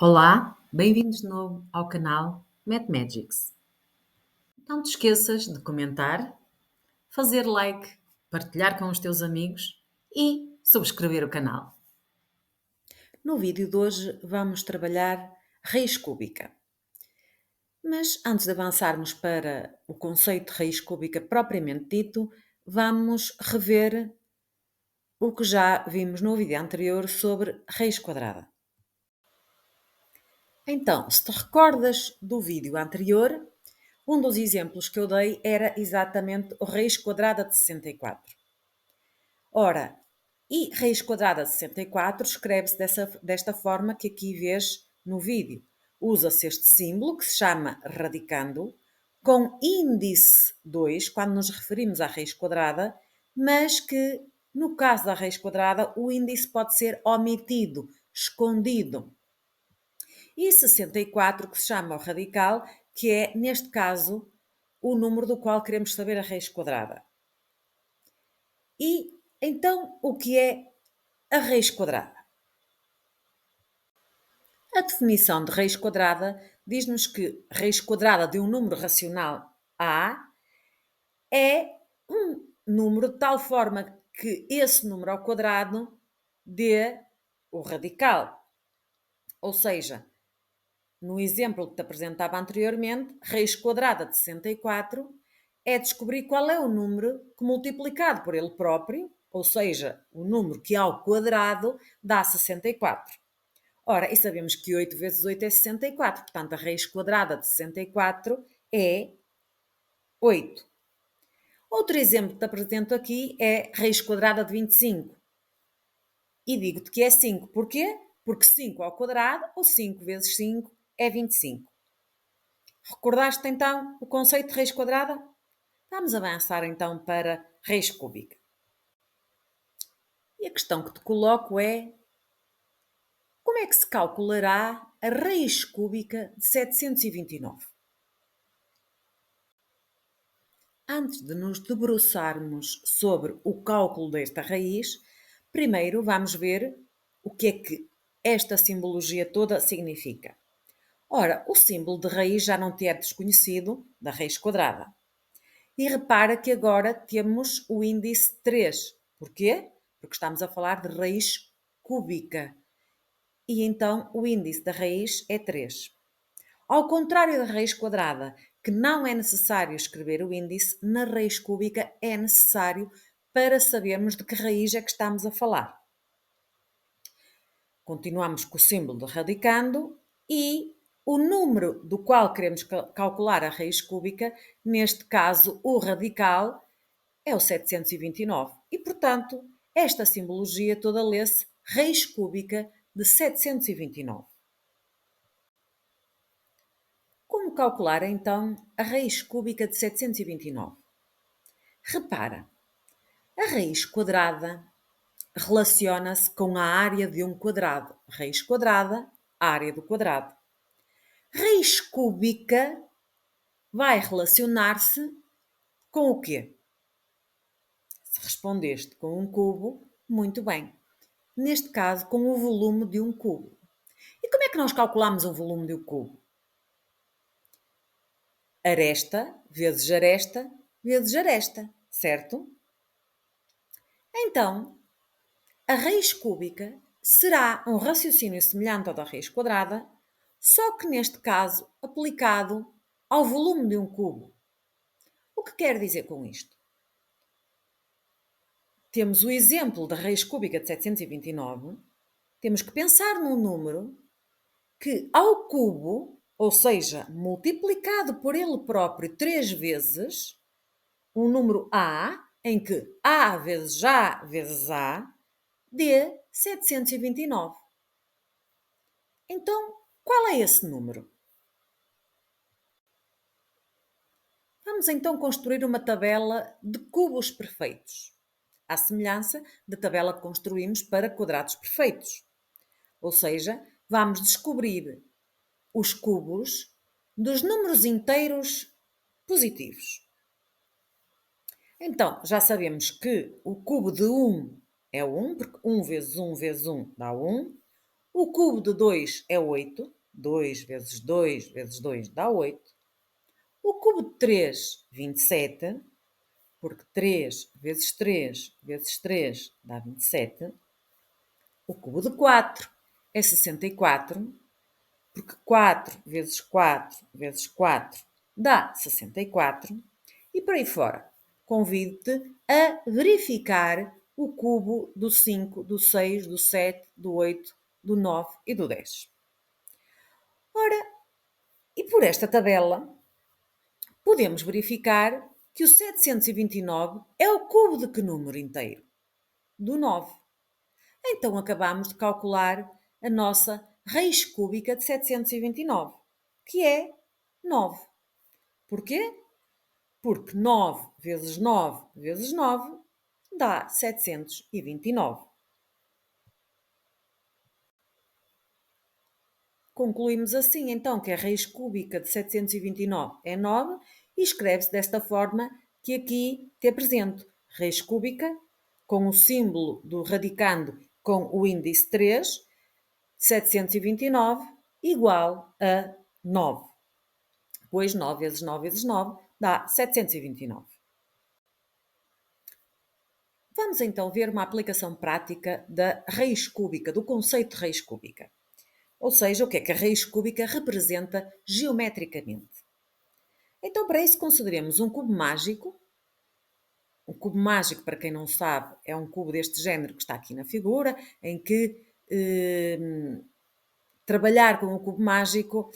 Olá, bem-vindos de novo ao canal Mathemagics. Não te esqueças de comentar, fazer like, partilhar com os teus amigos e subscrever o canal. No vídeo de hoje vamos trabalhar raiz cúbica. Mas antes de avançarmos para o conceito de raiz cúbica propriamente dito, vamos rever o que já vimos no vídeo anterior sobre raiz quadrada. Então, se te recordas do vídeo anterior, um dos exemplos que eu dei era exatamente a raiz quadrada de 64. Ora, e raiz quadrada de 64 escreve-se desta forma que aqui vês no vídeo. Usa-se este símbolo que se chama radicando, com índice 2, quando nos referimos à raiz quadrada, mas que, no caso da raiz quadrada, o índice pode ser omitido, escondido. E 64, que se chama o radical, que é, neste caso, o número do qual queremos saber a raiz quadrada. E, então, o que é a raiz quadrada? A definição de raiz quadrada diz-nos que a raiz quadrada de um número racional A é um número de tal forma que esse número ao quadrado dê o radical. Ou seja, no exemplo que te apresentava anteriormente, raiz quadrada de 64 é descobrir qual é o número que multiplicado por ele próprio, ou seja, o número que ao quadrado dá 64. Ora, e sabemos que 8 vezes 8 é 64, portanto a raiz quadrada de 64 é 8. Outro exemplo que te apresento aqui é raiz quadrada de 25. E digo-te que é 5. Porquê? Porque 5 ao quadrado, ou 5 vezes 5, é 25. Recordaste então o conceito de raiz quadrada? Vamos avançar então para raiz cúbica. E a questão que te coloco é: como é que se calculará a raiz cúbica de 729? Antes de nos debruçarmos sobre o cálculo desta raiz, primeiro vamos ver o que é que esta simbologia toda significa. Ora, o símbolo de raiz já não te é desconhecido, da raiz quadrada. E repara que agora temos o índice 3. Porquê? Porque estamos a falar de raiz cúbica. E então o índice da raiz é 3. Ao contrário da raiz quadrada, que não é necessário escrever o índice, na raiz cúbica é necessário para sabermos de que raiz é que estamos a falar. Continuamos com o símbolo de radicando e o número do qual queremos calcular a raiz cúbica, neste caso o radical, é o 729. E, portanto, esta simbologia toda lê-se raiz cúbica de 729. Como calcular, então, a raiz cúbica de 729? Repara, a raiz quadrada relaciona-se com a área de um quadrado. Raiz quadrada, área do quadrado. Raiz cúbica vai relacionar-se com o quê? Se respondeste com um cubo, muito bem. Neste caso, com o volume de um cubo. E como é que nós calculamos o volume de um cubo? Aresta vezes aresta vezes aresta, certo? Então, a raiz cúbica será um raciocínio semelhante ao da raiz quadrada, só que neste caso aplicado ao volume de um cubo. O que quer dizer com isto? Temos o exemplo da raiz cúbica de 729, temos que pensar num número que ao cubo, ou seja, multiplicado por ele próprio 3 vezes, um número A, em que A vezes A vezes A, dê 729. Então, qual é esse número? Vamos então construir uma tabela de cubos perfeitos, à semelhança da tabela que construímos para quadrados perfeitos. Ou seja, vamos descobrir os cubos dos números inteiros positivos. Então, já sabemos que o cubo de 1 é 1, porque 1 vezes 1 vezes 1 dá 1. O cubo de 2 é 8. 2 vezes 2 vezes 2 dá 8. O cubo de 3, 27, porque 3 vezes 3 vezes 3 dá 27. O cubo de 4 é 64, porque 4 vezes 4 vezes 4 dá 64. E por aí fora. Convido-te a verificar o cubo do 5, do 6, do 7, do 8, do 9 e do 10. Ora, e por esta tabela, podemos verificar que o 729 é o cubo de que número inteiro? Do 9. Então acabamos de calcular a nossa raiz cúbica de 729, que é 9. Porquê? Porque 9 vezes 9 vezes 9 dá 729. Concluímos assim, então, que a raiz cúbica de 729 é 9 e escreve-se desta forma que aqui te apresento. Raiz cúbica com o símbolo do radicando com o índice 3, 729 igual a 9. Pois 9 vezes 9 vezes 9 dá 729. Vamos então ver uma aplicação prática da raiz cúbica, do conceito de raiz cúbica. Ou seja, o que é que a raiz cúbica representa geometricamente. Então, para isso, consideremos um cubo mágico. Um cubo mágico, para quem não sabe, é um cubo deste género que está aqui na figura, em que trabalhar com o cubo mágico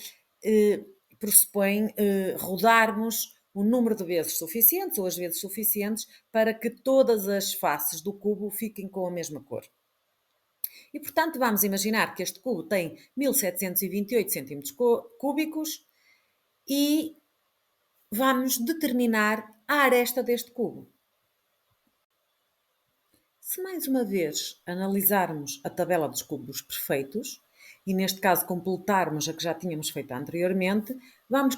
pressupõe rodarmos o número de vezes suficientes ou as vezes suficientes para que todas as faces do cubo fiquem com a mesma cor. E, portanto, vamos imaginar que este cubo tem 1728 centímetros cúbicos e vamos determinar a aresta deste cubo. Se mais uma vez analisarmos a tabela dos cubos perfeitos, e neste caso completarmos a que já tínhamos feito anteriormente, vamos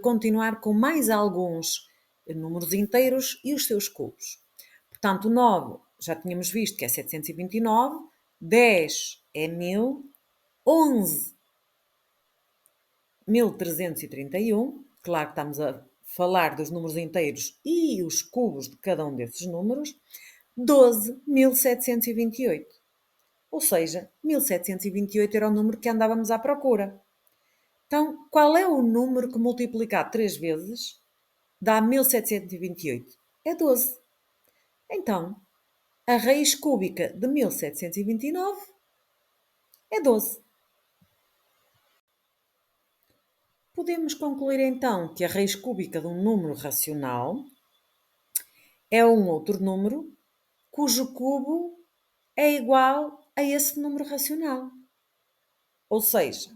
continuar com mais alguns números inteiros e os seus cubos. Portanto, o 9 já tínhamos visto que é 729, 10 é 1000, 11 1331, claro que estamos a falar dos números inteiros e os cubos de cada um desses números, 12, 1728. Ou seja, 1728 era o número que andávamos à procura. Então, qual é o número que multiplicado 3 vezes dá 1728? É 12. Então, a raiz cúbica de 1729 é 12. Podemos concluir então que a raiz cúbica de um número racional é um outro número cujo cubo é igual a esse número racional. Ou seja,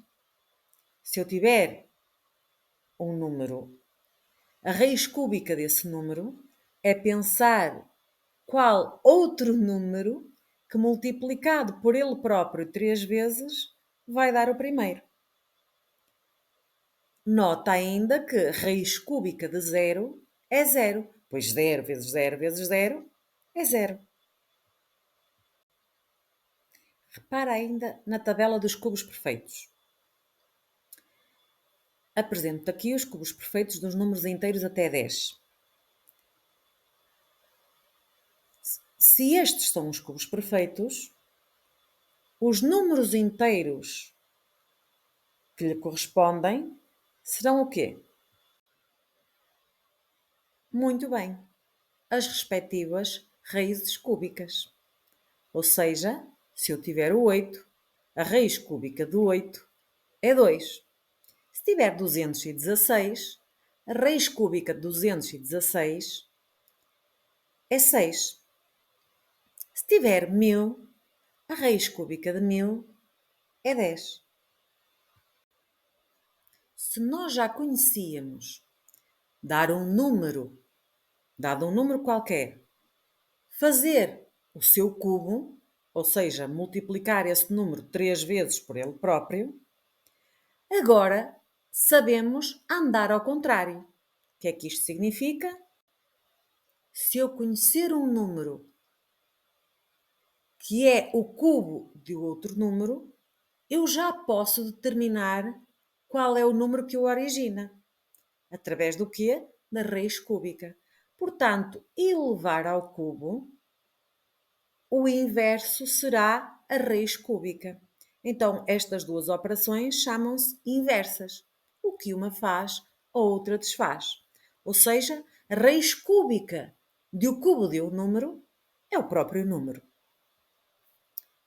se eu tiver um número, a raiz cúbica desse número é pensar qual outro número que multiplicado por ele próprio 3 vezes vai dar o primeiro. Nota ainda que raiz cúbica de 0 é 0, pois 0 vezes 0 vezes 0 é 0. Repara ainda na tabela dos cubos perfeitos. Apresento aqui os cubos perfeitos dos números inteiros até 10. Se estes são os cubos perfeitos, os números inteiros que lhe correspondem serão o quê? Muito bem, as respectivas raízes cúbicas. Ou seja, se eu tiver o 8, a raiz cúbica do 8 é 2. Se tiver 216, a raiz cúbica de 216 é 6. Se tiver 1000, a raiz cúbica de 1000 é 10. Se nós já conhecíamos dar um número, dado um número qualquer, fazer o seu cubo, ou seja, multiplicar esse número 3 vezes por ele próprio, agora sabemos andar ao contrário. O que é que isto significa? Se eu conhecer um número que é o cubo de outro número, eu já posso determinar qual é o número que o origina. Através do quê? Da raiz cúbica. Portanto, elevar ao cubo, o inverso será a raiz cúbica. Então, estas duas operações chamam-se inversas. O que uma faz, a outra desfaz. Ou seja, a raiz cúbica de o cubo de um número é o próprio número.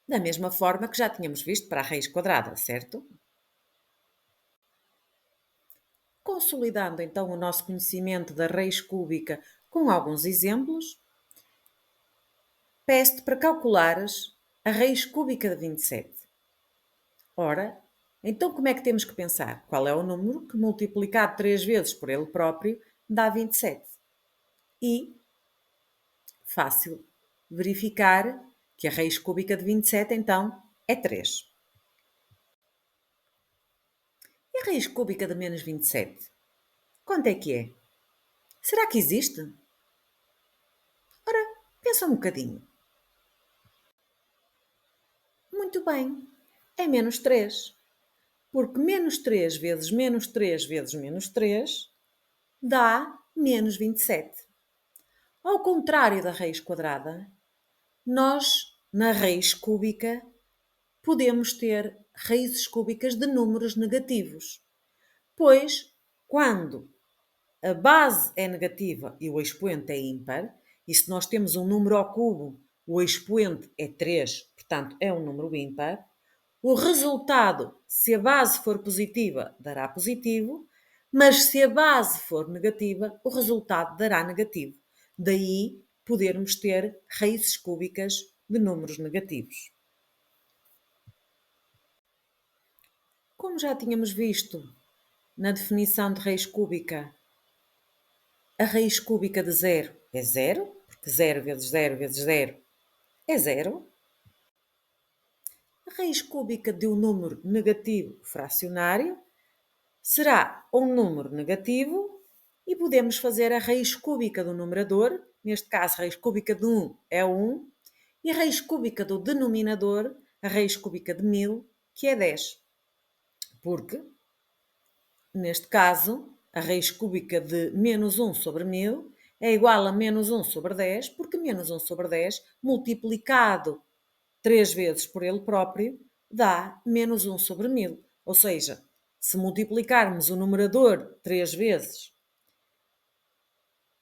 Da mesma forma que já tínhamos visto para a raiz quadrada, certo? Consolidando então o nosso conhecimento da raiz cúbica com alguns exemplos, peço-te para calculares a raiz cúbica de 27. Ora, então como é que temos que pensar? Qual é o número que multiplicado 3 vezes por ele próprio dá 27? E, fácil, verificar que a raiz cúbica de 27 então é 3. E a raiz cúbica de menos 27? Quanto é que é? Será que existe? Ora, pensa um bocadinho. Muito bem, é menos 3. Porque menos 3 vezes menos 3 vezes menos 3 dá menos 27. Ao contrário da raiz quadrada, nós, na raiz cúbica, podemos ter raízes cúbicas de números negativos. Pois, quando a base é negativa e o expoente é ímpar, e se nós temos um número ao cubo, o expoente é 3, portanto é um número ímpar, o resultado, se a base for positiva, dará positivo, mas se a base for negativa, o resultado dará negativo. Daí podermos ter raízes cúbicas de números negativos. Como já tínhamos visto na definição de raiz cúbica, a raiz cúbica de zero é zero, porque zero vezes zero é zero. A raiz cúbica de um número negativo fracionário será um número negativo e podemos fazer a raiz cúbica do numerador, neste caso a raiz cúbica de 1 é 1, e a raiz cúbica do denominador, a raiz cúbica de 1000, que é 10. Porque, neste caso, a raiz cúbica de menos 1 sobre 1000 é igual a menos 1 sobre 10, porque menos 1 sobre 10 multiplicado 3 vezes por ele próprio dá menos 1 sobre 1000. Ou seja, se multiplicarmos o numerador 3 vezes,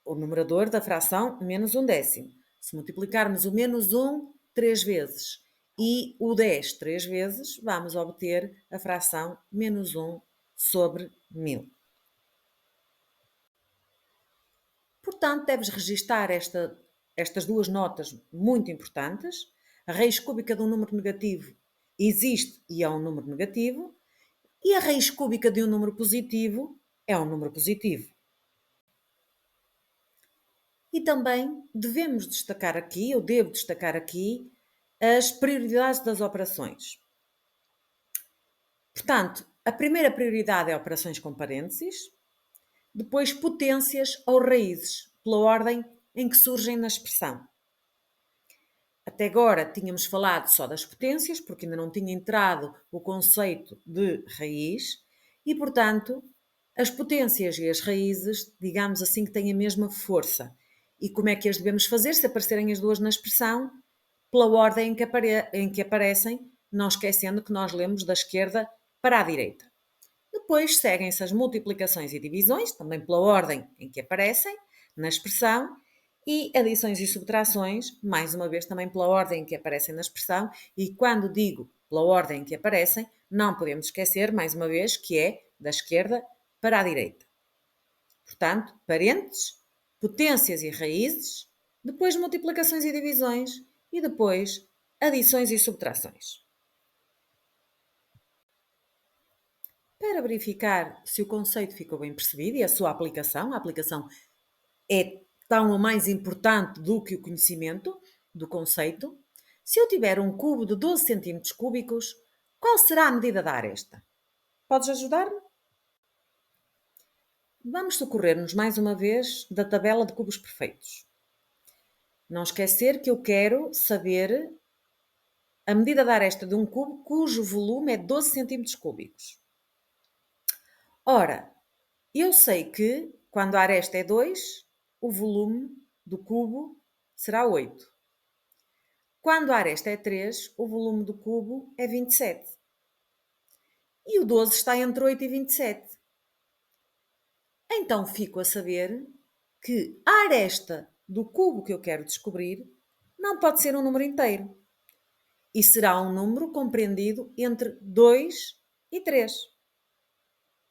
o numerador da fração menos 1/10. Se multiplicarmos o menos 1 3 vezes e o 10 3 vezes, vamos obter a fração menos 1 sobre 1000. Portanto, deves registar estas duas notas muito importantes. A raiz cúbica de um número negativo existe e é um número negativo, e a raiz cúbica de um número positivo é um número positivo. E também devemos destacar aqui, eu devo destacar aqui, as prioridades das operações. Portanto, a primeira prioridade é operações com parênteses, depois potências ou raízes, pela ordem em que surgem na expressão. Até agora tínhamos falado só das potências, porque ainda não tinha entrado o conceito de raiz, e, portanto, as potências e as raízes, digamos assim, que têm a mesma força. E como é que as devemos fazer se aparecerem as duas na expressão? Pela ordem em que aparecem, não esquecendo que nós lemos da esquerda para a direita. Depois seguem-se as multiplicações e divisões, também pela ordem em que aparecem na expressão, e adições e subtrações, mais uma vez também pela ordem em que aparecem na expressão, e quando digo pela ordem em que aparecem, não podemos esquecer, mais uma vez, que é da esquerda para a direita. Portanto, parênteses, potências e raízes, depois multiplicações e divisões, e depois adições e subtrações. Para verificar se o conceito ficou bem percebido e a sua aplicação, a aplicação é tão ou mais importante do que o conhecimento do conceito. Se eu tiver um cubo de 12 centímetros cúbicos, qual será a medida da aresta? Podes ajudar-me? Vamos socorrer-nos mais uma vez da tabela de cubos perfeitos. Não esquecer que eu quero saber a medida da aresta de um cubo cujo volume é 12 centímetros cúbicos. Ora, eu sei que quando a aresta é 2, o volume do cubo será 8. Quando a aresta é 3, o volume do cubo é 27. E o 12 está entre 8 e 27. Então fico a saber que a aresta do cubo que eu quero descobrir não pode ser um número inteiro. E será um número compreendido entre 2 e 3.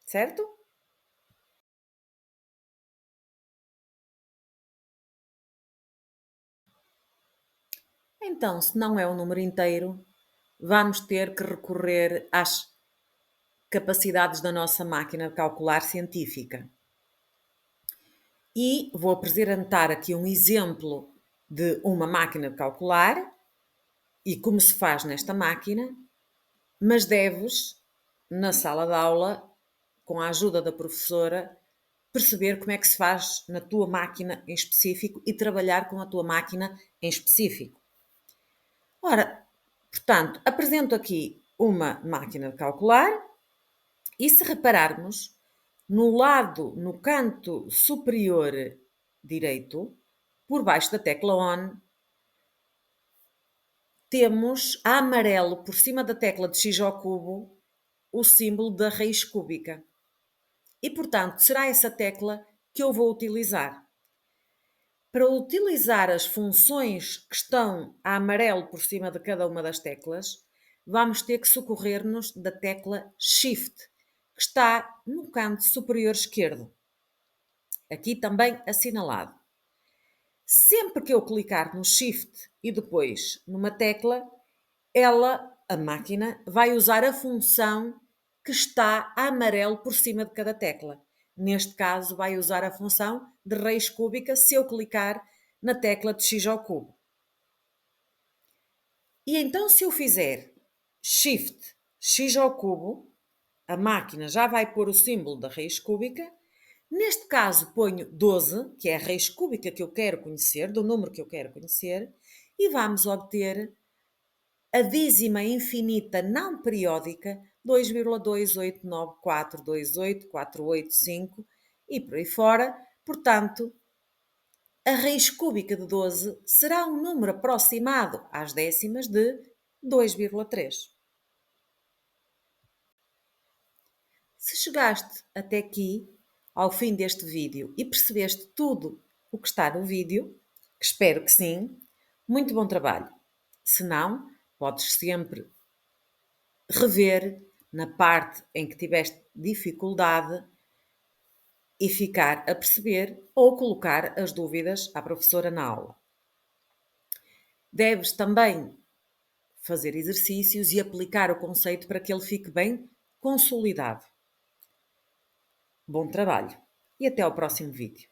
Certo? Então, se não é um número inteiro, vamos ter que recorrer às capacidades da nossa máquina de calcular científica. E vou apresentar aqui um exemplo de uma máquina de calcular e como se faz nesta máquina, mas deves, na sala de aula, com a ajuda da professora, perceber como é que se faz na tua máquina em específico e trabalhar com a tua máquina em específico. Ora, portanto, apresento aqui uma máquina de calcular e se repararmos, no canto superior direito, por baixo da tecla ON, temos a amarelo por cima da tecla de x ao cubo o símbolo da raiz cúbica. E, portanto, será essa tecla que eu vou utilizar. Para utilizar as funções que estão a amarelo por cima de cada uma das teclas, vamos ter que socorrer-nos da tecla Shift, que está no canto superior esquerdo. Aqui também assinalado. Sempre que eu clicar no Shift e depois numa tecla, a máquina, vai usar a função que está a amarelo por cima de cada tecla. Neste caso, vai usar a função de raiz cúbica se eu clicar na tecla de x ao cubo. E então, se eu fizer Shift x ao cubo, a máquina já vai pôr o símbolo da raiz cúbica. Neste caso, ponho 12, que é a raiz cúbica que eu quero conhecer, do número que eu quero conhecer, e vamos obter a dízima infinita não periódica 2,289428485 e por aí fora. Portanto, a raiz cúbica de 12 será um número aproximado às décimas de 2,3. Se chegaste até aqui, ao fim deste vídeo, e percebeste tudo o que está no vídeo, que espero que sim, muito bom trabalho. Se não, podes sempre rever na parte em que tiveste dificuldade e ficar a perceber ou colocar as dúvidas à professora na aula. Deves também fazer exercícios e aplicar o conceito para que ele fique bem consolidado. Bom trabalho e até ao próximo vídeo.